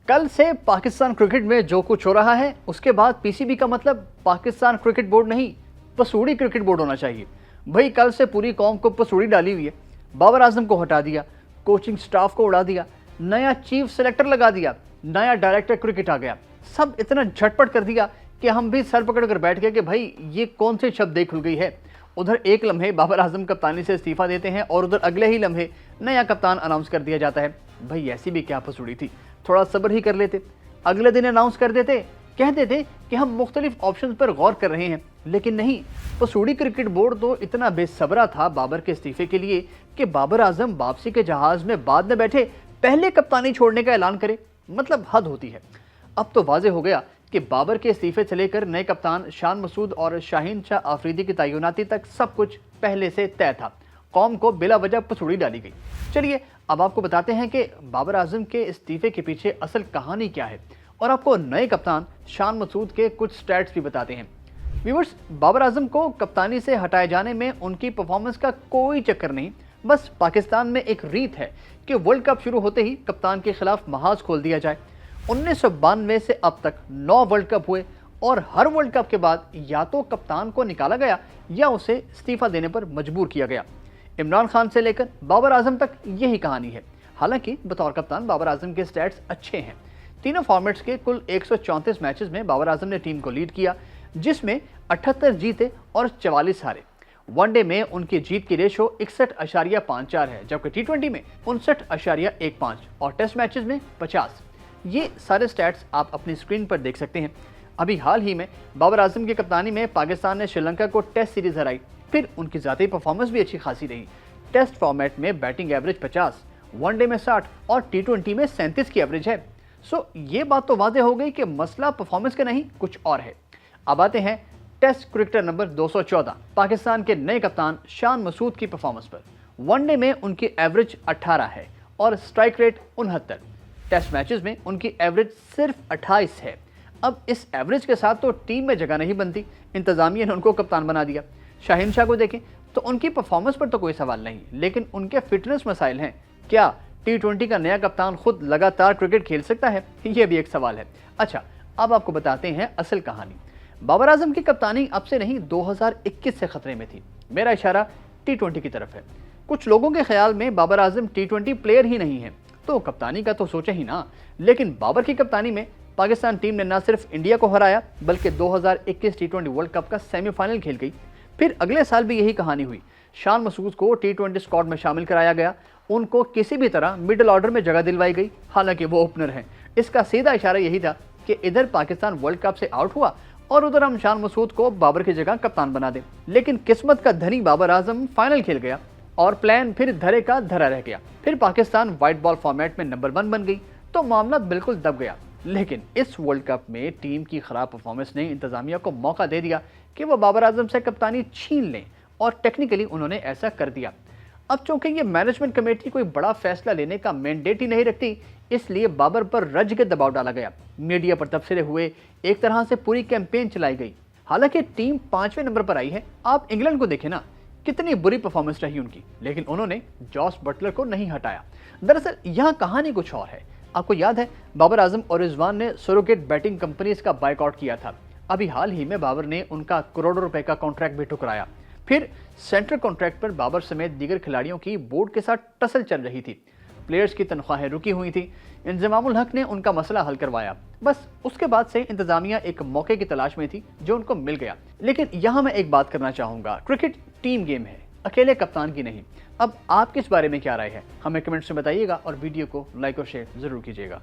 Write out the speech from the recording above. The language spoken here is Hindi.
कल से पाकिस्तान क्रिकेट में जो कुछ हो रहा है उसके बाद पीसीबी का मतलब पाकिस्तान क्रिकेट बोर्ड नहीं, पसूड़ी क्रिकेट बोर्ड होना चाहिए। भाई कल से पूरी कौम को पसूड़ी डाली हुई है। बाबर आजम को हटा दिया, कोचिंग स्टाफ को उड़ा दिया, नया चीफ सेलेक्टर लगा दिया, नया डायरेक्टर क्रिकेट आ गया। सब इतना झटपट कर दिया कि हम भी सर पकड़ कर बैठ गए कि भाई ये कौन से शब्द देख खुल गई है। उधर एक लम्हे बाबर आजम कप्तानी से इस्तीफा देते हैं और उधर अगले ही लम्हे नया कप्तान अनाउंस कर दिया जाता है। भाई ऐसी भी क्या पसूड़ी थी, थोड़ा सब्र ही कर लेते, अगले दिन अनाउंस कर देते, कह देते कि हम मुख्तलिफ ऑप्शन पर गौर कर रहे हैं। लेकिन नहीं, पसूड़ी क्रिकेट बोर्ड तो इतना बेसब्रा था बाबर के इस्तीफे के लिए कि बाबर आजम वापसी के जहाज में बाद में बैठे पहले कप्तानी छोड़ने का ऐलान करे। मतलब हद होती है। अब तो वाज़ेह हो गया कि बाबर के इस्तीफे से लेकर नए कप्तान शान मसूद और शाहीन शाह आफरीदी की तैनाती तक सब कुछ पहले से तय था। कौम को बिला वजह पसूड़ी डाली गई। चलिए अब आपको बताते हैं कि बाबर आजम के इस्तीफे के पीछे असल कहानी क्या है और आपको नए कप्तान शान मसूद के कुछ स्टैट्स भी बताते हैं। व्यूअर्स, बाबर आजम को कप्तानी से हटाए जाने में उनकी परफॉर्मेंस का कोई चक्कर नहीं। बस पाकिस्तान में एक रीत है कि वर्ल्ड कप शुरू होते ही कप्तान के खिलाफ महाज खोल दिया जाए। 1992 से अब तक 9 वर्ल्ड कप हुए और हर वर्ल्ड कप के बाद या तो कप्तान को निकाला गया या उसे इस्तीफा देने पर मजबूर किया गया। इमरान खान से लेकर बाबर आजम तक यही कहानी है। हालांकि बतौर कप्तान बाबर आजम के स्टैट्स अच्छे हैं। तीनों फॉर्मेट्स के कुल 134 मैचेस में बाबर आजम ने टीम को लीड किया, जिसमें 78 जीते और 44 हारे। वनडे में उनकी जीत की रेशो 61.54 है, जबकि टी20 में 59.15 और टेस्ट मैचेस में 50। ये सारे स्टैट्स आप अपनी स्क्रीन पर देख सकते हैं। अभी हाल ही में बाबर आजम की कप्तानी में पाकिस्तान ने श्रीलंका को टेस्ट सीरीज हराई। फिर उनकी ज़ाती परफॉर्मेंस भी अच्छी खासी रही। टेस्ट फॉर्मेट में बैटिंग एवरेज 50, वनडे में 60 और टी20 में 37 की एवरेज है। सो ये बात तो वाज़ेह हो गई कि मसला परफॉर्मेंस का नहीं कुछ और है। अब आते हैं टेस्ट क्रिकेटर नंबर 214 पाकिस्तान के नए कप्तान शान मसूद की परफॉर्मेंस पर। वनडे में उनकी एवरेज 18 है और स्ट्राइक रेट 69। टेस्ट मैचेस में उनकी एवरेज सिर्फ 28 है। अब इस एवरेज के साथ तो टीम में जगह नहीं बनती, इंतजामिया ने उनको कप्तान बना दिया। शाहीन शाह को देखें तो उनकी परफॉर्मेंस पर तो कोई सवाल नहीं, लेकिन उनके फिटनेस मसाइल हैं। क्या टी20 का नया कप्तान खुद लगातार क्रिकेट खेल सकता है, ये भी एक सवाल है। अच्छा, अब आपको बताते हैं असल कहानी। बाबर आजम की कप्तानी अब से नहीं 2021 से खतरे में थी। मेरा इशारा टी20 की तरफ है। कुछ लोगों के ख्याल में बाबर आजम टी20 प्लेयर ही नहीं है, तो कप्तानी का तो सोचे ही ना। लेकिन बाबर की कप्तानी में पाकिस्तान टीम ने न सिर्फ इंडिया को हराया बल्कि 2021 टी20 वर्ल्ड कप का सेमीफाइनल खेल गई। फिर अगले साल भी यही कहानी हुई। शान मसूद को टी20 स्क्वाड में शामिल कराया गया। उनको किसी भी तरह मिडिल ऑर्डर में जगह दिलवाई गई, हालांकि वो ओपनर हैं। इसका सीधा इशारा यही था कि इधर पाकिस्तान वर्ल्ड कप से आउट हुआ और उधर हम शान मसूद को बाबर की जगह कप्तान बना दें। लेकिन किस्मत का धनी बाबर आजम फाइनल खेल गया और प्लान फिर धरे का धरा रह गया। फिर पाकिस्तान व्हाइट बॉल फॉर्मेट में नंबर 1 बन गई तो मामला बिल्कुल दब गया। लेकिन इस वर्ल्ड कप में टीम की खराब परफॉर्मेंस ने इंतजामिया को मौका दे दिया कि वो बाबर आजम से कप्तानी छीन लें और टेक्निकली उन्होंने ऐसा कर दिया। अब चूंकि ये मैनेजमेंट कमेटी कोई बड़ा फैसला लेने का मैंडेट ही नहीं रखती, इसलिए बाबर पर रज के दबाव डाला गया। मीडिया पर तबसरे हुए, एक तरह से पूरी कैंपेन चलाई गई। हालांकि टीम 5वें नंबर पर आई है। आप इंग्लैंड को देखें ना, कितनी बुरी परफॉर्मेंस रही उनकी, लेकिन उन्होंने जॉस बटलर को नहीं हटाया। दरअसल यहाँ कहानी कुछ और है। आपको याद है बाबर आजम और रिजवान ने सरोगेट बैटिंग कंपनीज का बाइकआउट किया था। अभी हाल ही में बाबर ने उनका करोड़ों रुपए का कॉन्ट्रैक्ट भी ठुकराया। फिर सेंट्रल कॉन्ट्रैक्ट पर बाबर समेत दीगर खिलाड़ियों की बोर्ड के साथ टसल चल रही थी। प्लेयर्स की तनख्वाहें रुकी हुई थी। इंजमामुल हक ने उनका मसला हल करवाया। बस उसके बाद से इंतजामिया एक मौके की तलाश में थी जो उनको मिल गया। लेकिन यहाँ मैं एक बात करना चाहूँगा, क्रिकेट टीम गेम है, अकेले कप्तान की नहीं। अब आपकी इस बारे में क्या राय है, हमें कमेंट्स में बताइएगा और वीडियो को लाइक और शेयर जरूर कीजिएगा।